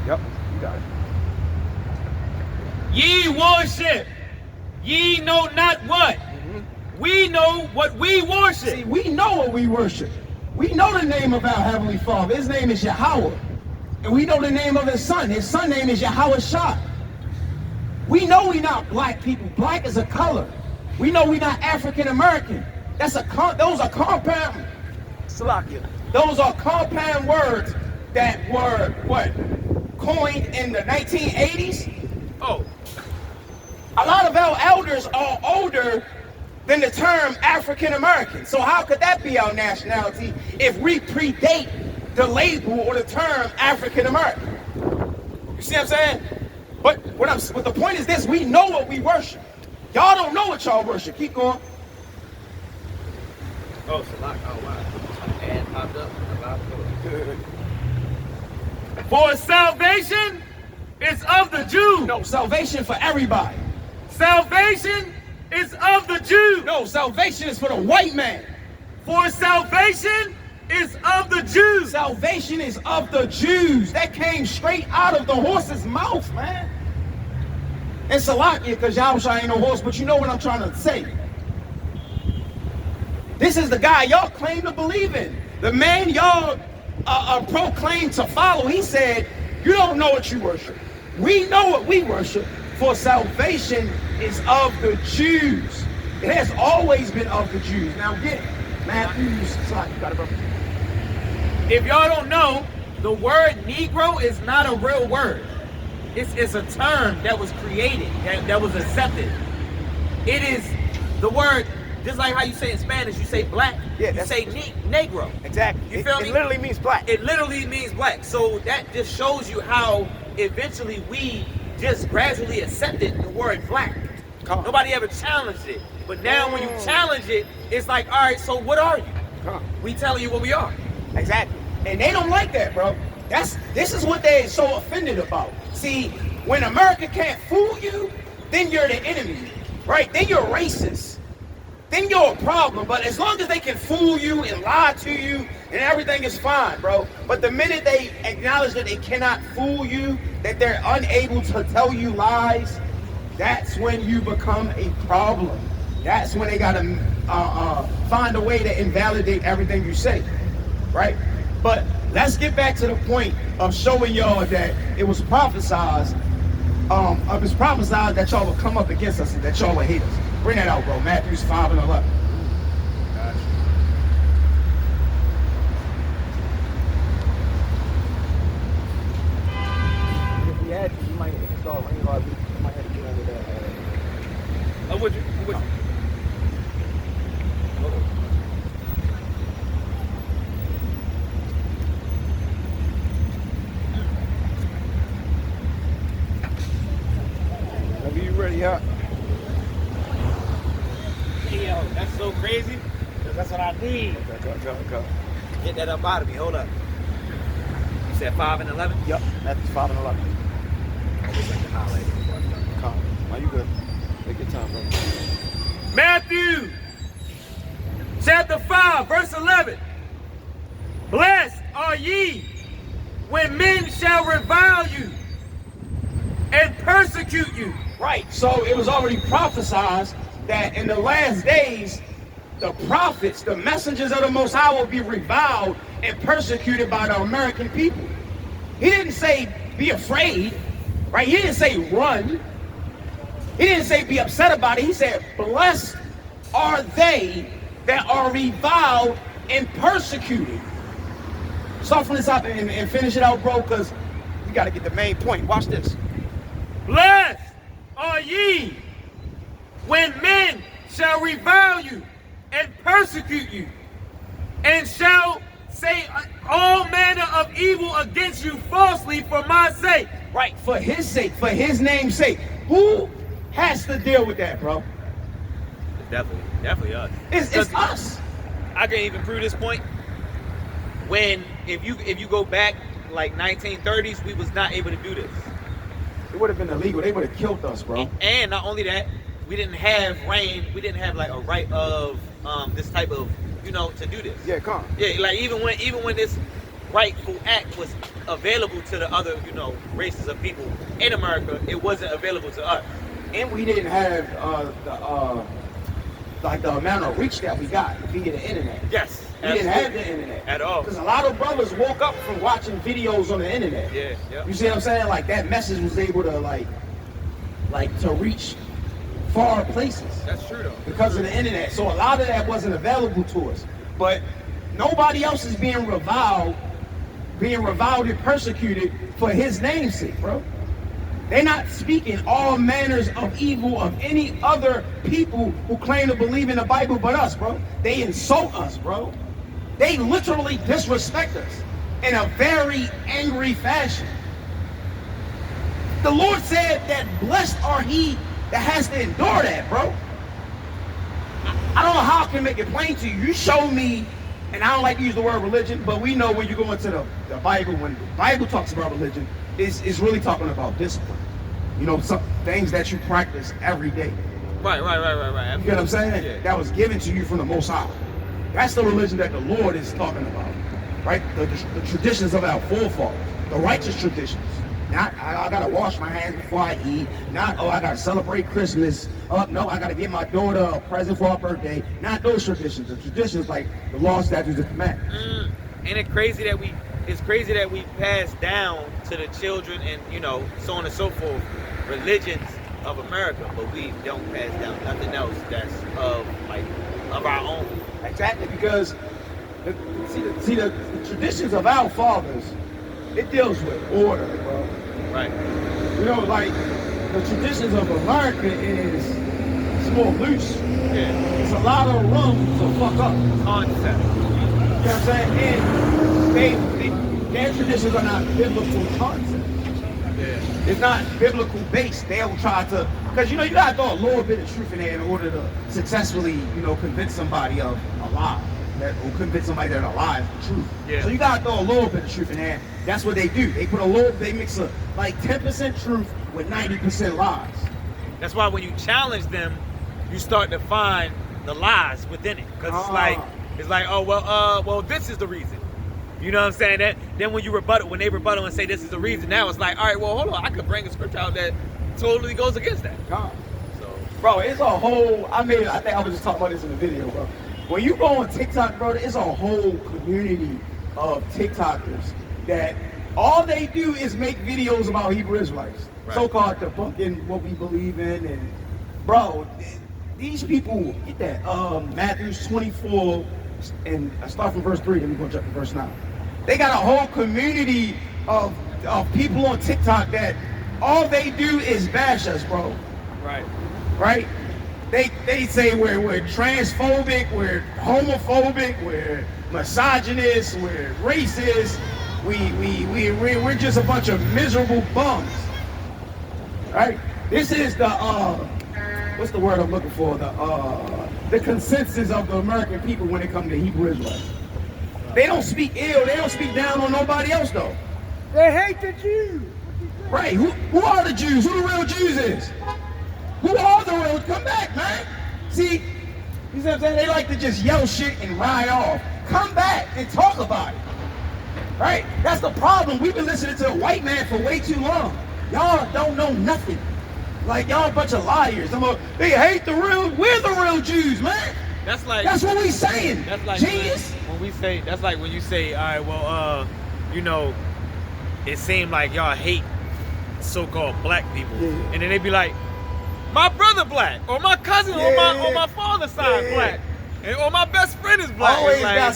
Yep, you got it. Ye worship, ye know not what. We know what we worship. See, we know what we worship. We know the name of our Heavenly Father. His name is Yahweh. And we know the name of His Son. His Son name is Yahweh Shah. We know we not black people. Black is a color. We know we not African American. Those are compound. Salakia. Those are compound words that were coined in the 1980s. Oh. A lot of our elders are older than the term African American. So how could that be our nationality if we predate the label or the term African American? You see what I'm saying? But the point is this: we know what we worship. Y'all don't know what y'all worship. Keep going. Oh, Salak. Oh, wow. And popped up. For salvation is of the Jew. No, salvation for everybody. Salvation is of the Jew. No, salvation is for the white man. For salvation is of the Jews. Salvation is of the Jews. That came straight out of the horse's mouth, man. And Salakia, because Yahushua ain't no horse, but you know what I'm trying to say. This is the guy y'all claim to believe in. The man y'all proclaim to follow. He said, you don't know what you worship. We know what we worship. For salvation is of the Jews. It has always been of the Jews. Now get it. Matthew's, sorry, you got it, bro. If y'all don't know, the word Negro is not a real word. It's a term that was created, that was accepted. It is the word, just like how you say in Spanish, you say black, yeah, you say Negro. Exactly. You feel me? It literally means black. It literally means black. So that just shows you how eventually we just gradually accepted the word black. Nobody ever challenged it. But now when you challenge it, it's like, all right, so what are you? We telling you what we are. Exactly. And they don't like that, bro. This is what they're so offended about. See, when America can't fool you, then you're the enemy, right? Then you're racist. Then you're a problem. But as long as they can fool you and lie to you, and everything is fine, bro. But the minute they acknowledge that they cannot fool you, that they're unable to tell you lies, that's when you become a problem. That's when they gotta find a way to invalidate everything you say, right? But let's get back to the point of showing y'all that it was prophesied, that y'all would come up against us and that y'all would hate us. Bring that out, bro. Matthew 5 and 11. Gotcha. If we had to, we might start ringing our beats. We might have to get under that. I'm with you. I'm with you. Whenever you ready, huh? Yo, that's so crazy. That's what I need. Go. Get that up out of me. Hold up. You said 5 and 11? Yep, that's 5 and 11. I just like to highlight it before I start. Calm. Are you good? Take your time, bro. Matthew chapter 5, verse 11. Blessed are ye when men shall revile you and persecute you. Right, so it was already prophesied that in the last days, the prophets, the messengers of the Most High will be reviled and persecuted by the American people. He didn't say be afraid, right? He didn't say run. He didn't say be upset about it. He said, blessed are they that are reviled and persecuted. Start from the top and finish it out, bro, because we got to get the main point. Watch this. Blessed are ye when men shall revile you and persecute you, and shall say all manner of evil against you falsely for my sake. Right, for his sake, for his name's sake. Who has to deal with that, bro? Definitely us. It's us. I can even prove this point. When if you go back like 1930s, we was not able to do this. It would have been illegal. They would have killed us, bro. And not only that, we didn't have reign. We didn't have like a right of this type of to do this. Yeah, come on. Yeah, like even when this rightful act was available to the other, races of people in America. It wasn't available to us. And we didn't have the amount of reach that we got via the internet. Yes. We didn't have the internet at all. Because a lot of brothers woke up from watching videos on the internet. Yeah. You see what I'm saying? Like that message was able to like to reach far places. That's true though. Because of the internet. So a lot of that wasn't available to us. But nobody else is being reviled and persecuted for his name's sake, bro. They're not speaking all manners of evil of any other people who claim to believe in the Bible but us, bro. They insult us, bro. They literally disrespect us in a very angry fashion. The Lord said that blessed are he that has to endure that, bro. I don't know how I can make it plain to you. You show me, and I don't like to use the word religion, but we know when you go into the Bible, when the Bible talks about religion, it's really talking about discipline. Some things that you practice every day. Right. You know what I'm saying? Yeah. That was given to you from the Most High. That's the religion that the Lord is talking about, right? The traditions of our forefathers, the righteous traditions. Not, I gotta wash my hands before I eat. Not, I gotta celebrate Christmas. No, I gotta give my daughter a present for her birthday. Not those traditions. The traditions like the law, statutes, and commandments. Ain't it crazy that it's crazy that we pass down to the children and, so on and so forth, religions of America, but we don't pass down nothing else that's of our own. Exactly, because the traditions of our fathers, it deals with order, bro. Right. Like the traditions of America it's more loose. Yeah. It's a lot of room to fuck up. Concept. You know what I'm saying? And their traditions are not biblical concepts. Yeah. It's not biblical based. They'll try to, because you gotta throw a little bit of truth in there in order to successfully, convince somebody of a lie. Or convince somebody that a lie is the truth. Yeah. So you gotta throw a little bit of truth in there. That's what they do. They mix like 10% truth with 90% lies. That's why when you challenge them, you start to find the lies within it. Because it's like, oh well, this is the reason. You know what I'm saying? Then when they rebuttal and say this is the reason, now it's like, all right, well, hold on, I could bring a scripture out that totally goes against that. So, bro, it's a whole. I think I was just talking about this in the video, bro. When you go on TikTok, bro, it's a whole community of TikTokers that all they do is make videos about Hebrew Israelites, right. So-called debunking what we believe in, and bro, these people get that. Matthew 24, and I start from verse 3. Then we're gonna jump to verse 9. They got a whole community of people on TikTok that all they do is bash us, bro. Right? They say we're transphobic, we're homophobic, we're misogynist, we're racist, we're just a bunch of miserable bums. Right? This is the what's the word I'm looking for? The consensus of the American people when it comes to Hebrew Israelites. They don't speak ill, they don't speak down on nobody else though. They hate the Jews. Right, who are the Jews? Who the real Jews is? Who are the real? Come back, man. See, you see what I'm saying? They like to just yell shit and ride off. Come back and talk about it. Right? That's the problem. We've been listening to a white man for way too long. Y'all don't know nothing. Like y'all a bunch of liars. They hate the real, we're the real Jews, man. That's what we saying. That's like genius. That's like when you say, all right, well, it seemed like y'all hate so-called black people. Yeah. And then they be like, my brother black, or my cousin, or my father's side black, or my best friend is black. Always like, got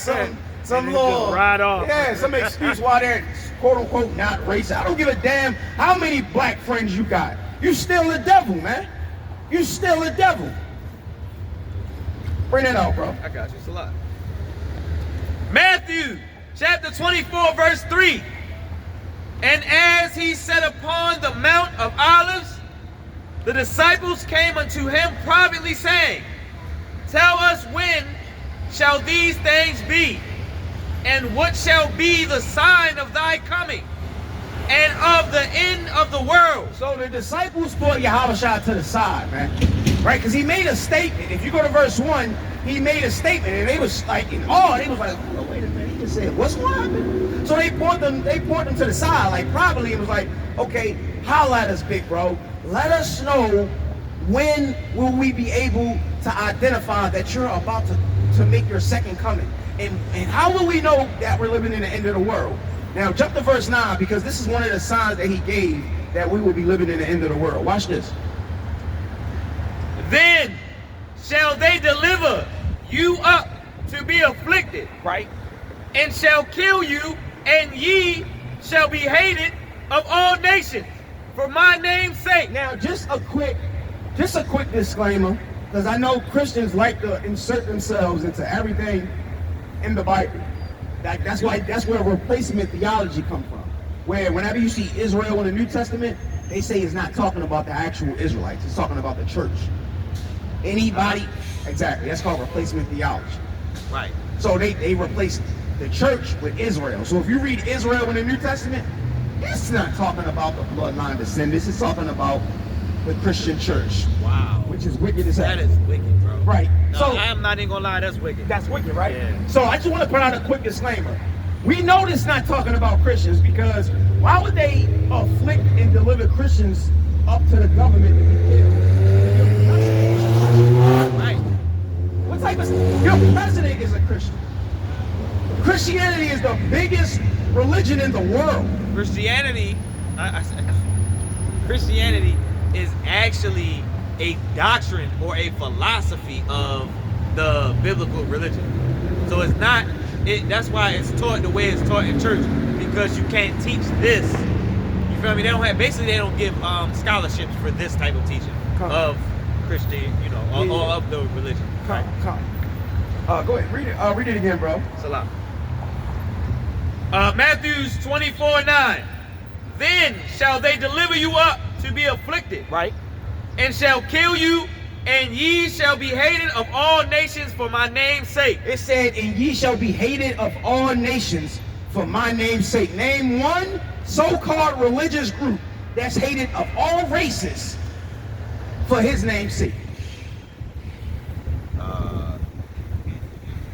some little right off. Yeah, some excuse why they're quote unquote not racist. I don't give a damn how many black friends you got. You still the devil, man. You still the devil. Bring it out, bro. I got you. It's a lot. Matthew chapter 24, verse 3. And as he sat upon the Mount of Olives, the disciples came unto him privately, saying, Tell us when shall these things be, and what shall be the sign of thy coming, and of the end of the world? So the disciples put Yahushua to the side, man. Right? Because he made a statement. If you go to verse 1, he made a statement, and they was like in awe. They was like, oh, wait a minute. He just said, what's going to happen? So they brought them to the side, like privately, and was like, okay, holla at us, big bro. Let us know when will we be able to identify that you're about to make your second coming. And how will we know that we're living in the end of the world? Now jump to verse 9, because this is one of the signs that he gave that we will be living in the end of the world. Watch this. Then shall they deliver you up to be afflicted, Right? and shall kill you, and ye shall be hated of all nations for my name's sake. Now just a quick disclaimer, because I know Christians like to insert themselves into everything in the Bible. That's where replacement theology comes from. Where whenever you see Israel in the New Testament, they say it's not talking about the actual Israelites, it's talking about the church. Anybody, exactly, that's called replacement theology. Right. So they replace the church with Israel. So if you read Israel in the New Testament, it's not talking about the bloodline descendants, it's talking about the Christian church. Wow. Which is wicked as hell. That is wicked, bro. Right. No, So I am not even gonna lie, that's wicked. that's wicked, right? Yeah. So I just want to put out a quick disclaimer. We know this not talking about Christians, because why would they afflict and deliver Christians up to the government to be killed? Right. What type of... Your president is a Christian. Christianity is the biggest religion in the world. Christianity, Christianity is actually a doctrine or a philosophy of the biblical religion. So it's not, that's why it's taught the way it's taught in church, because you can't teach this. You feel me? They don't give scholarships for this type of teaching of Christian, or of the religion. Come. Go ahead, read it. Read it again, bro. Salam. Matthews 24:9. Then shall they deliver you up to be afflicted, Right. and shall kill you, and ye shall be hated of all nations for my name's sake. It said, and ye shall be hated of all nations for my name's sake. Name one so-called religious group that's hated of all races for his name's sake.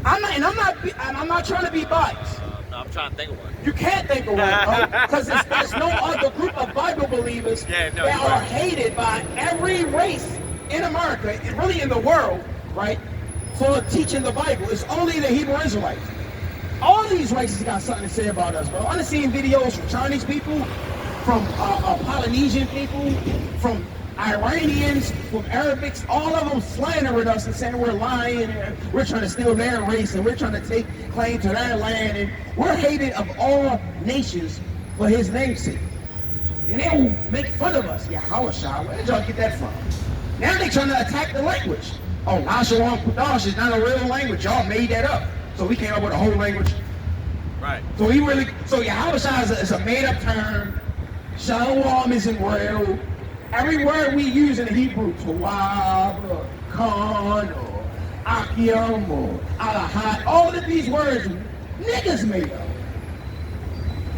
I'm not trying to be biased. No, I'm trying to think of one. You can't think of one, because there's no other group of Bible believers Yeah, no, that you're are right. hated by every race in America, and really in the world, right, for teaching the Bible. It's only the Hebrew Israelites. All these races got something to say about us, bro. I've seen videos from Chinese people, from Polynesian people, from Iranians, from Arabics, all of them slandering us and saying we're lying, and we're trying to steal their race, and we're trying to take claim to their land, and we're hated of all nations for his name's sake. And they will make fun of us. Yeah, Hawashah, where did y'all get that from? Now they trying to attack the language. Oh, Lashawan Kudash is not a real language. Y'all made that up. So we came up with a whole language. Right. So Yahweh is a made-up term. Shalom isn't real. Every word we use in the Hebrew, Tawab, or Khan, or Akim, or Alahat, all of these words, niggas made up.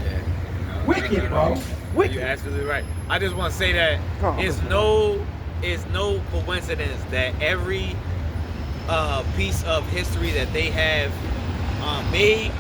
Yeah. Wicked, bro. Wicked. You're absolutely right. I just want to say that it's no coincidence that every piece of history that they have made